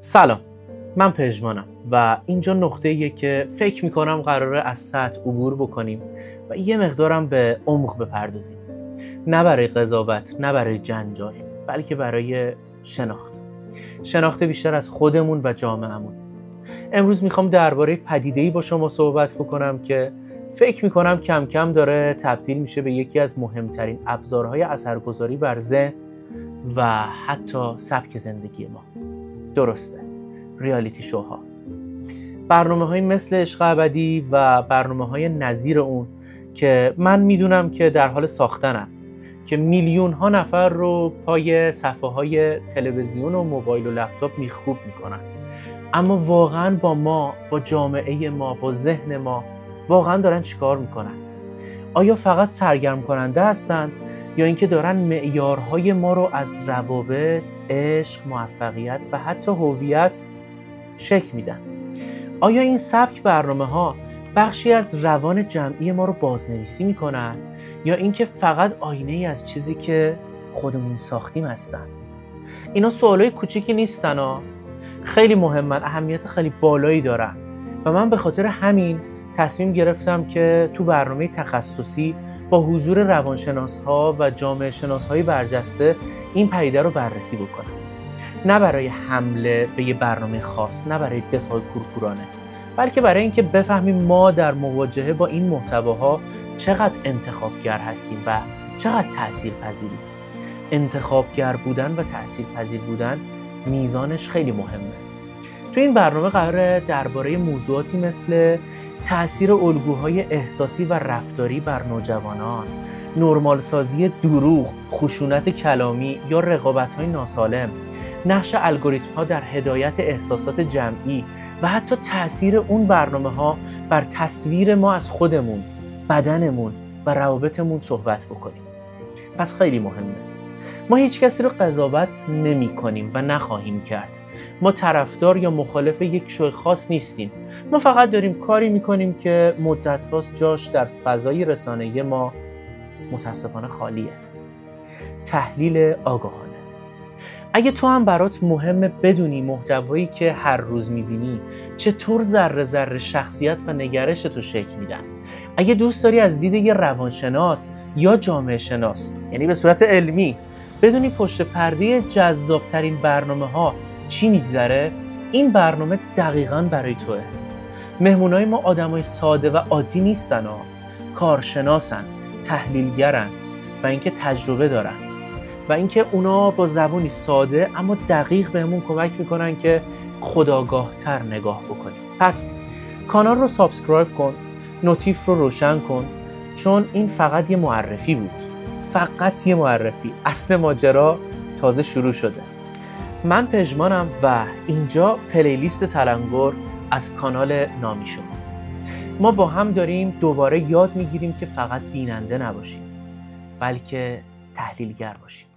سلام، من پژمانم و اینجا نقطه‌ایه که فکر میکنم قراره از سطح عبور بکنیم و یه مقدارم به عمق بپردازیم. نه برای قضاوت، نه برای جنجال، بلکه برای شناخت بیشتر از خودمون و جامعهمون. امروز میخوام درباره پدیده‌ای با شما صحبت بکنم که فکر میکنم کم کم داره تبدیل میشه به یکی از مهمترین ابزارهای اثرگذاری بر ذهن و حتی سبک زندگی ما. درسته، ریالیتی شوها، برنامه‌های مثل عشق ابدی و برنامه‌های نظیر اون که من میدونم که در حال ساختنن، که میلیون‌ها نفر رو پای صفحه‌های تلویزیون و موبایل و لپتاپ میخکوب میکنن. اما واقعاً با جامعه ما، با ذهن ما واقعاً دارن چیکار میکنن؟ آیا فقط سرگرم کننده هستن یا اینکه دارن معیارهای ما رو از روابط، عشق، موفقیت و حتی هویت شکل میدن؟ آیا این سبک برنامه‌ها بخشی از روان جمعی ما رو بازنویسی میکنن یا اینکه فقط آینه‌ای از چیزی که خودمون ساختیم هستن؟ اینا سوالای کوچیکی نیستن ها، خیلی مهمن، اهمیت خیلی بالایی دارن و من به خاطر همین تصمیم گرفتم که تو برنامه تخصصی با حضور روانشناس‌ها و جامعه شناس‌های برجسته این پدیده رو بررسی بکنم. نه برای حمله به یه برنامه خاص، نه برای دفاع کورکورانه، بلکه برای اینکه بفهمیم ما در مواجهه با این محتواها چقدر انتخابگر هستیم و چقدر تأثیرپذیریم. انتخابگر بودن و تأثیرپذیر بودن میزانش خیلی مهمه. تو این برنامه قراره درباره موضوعاتی مثل تأثیر الگوهای احساسی و رفتاری بر نوجوانان، نرمال سازی دروغ، خشونت کلامی یا رقابت‌های ناسالم، نقش الگوریتم‌ها در هدایت احساسات جمعی و حتی تأثیر اون برنامه‌ها بر تصویر ما از خودمون، بدنمون و روابطمون صحبت بکنیم. پس خیلی مهمه. ما هیچ کسی رو قضاوت نمی‌کنیم و نخواهیم کرد. ما طرفدار یا مخالف یک شغل خاص نیستیم. ما فقط داریم کاری می‌کنیم که مدت هاست جاش در فضای رسانه‌ای ما متاسفانه خالیه. تحلیل آگاهانه. اگه تو هم برات مهمه بدونی محتوایی که هر روز می‌بینی چطور ذره ذره شخصیت و نگرشتو شکل میدن، اگه دوست داری از دید یه روانشناس یا جامعه شناس، یعنی به صورت علمی، بدونی پشت پرده جذابترین برنامه‌ها چی میگذره، این برنامه دقیقاً برای توه. مهمونای ما آدمای ساده و عادی نیستن ها، کارشناسن، تحلیلگرن و اینکه تجربه دارن و اینکه اونا با زبانی ساده اما دقیق بهمون کمک میکنن که خودآگاه‌تر نگاه بکنیم. پس کانال رو سابسکرایب کن، نوتیف رو روشن کن، چون این فقط یه معرفی بود. فقط یه معرفی. اصل ماجرا تازه شروع شده. من پژمانم و اینجا پلیلیست تلنگر از کانال نامی شما. ما با هم داریم دوباره یاد میگیریم که فقط بیننده نباشیم، بلکه تحلیلگر باشیم.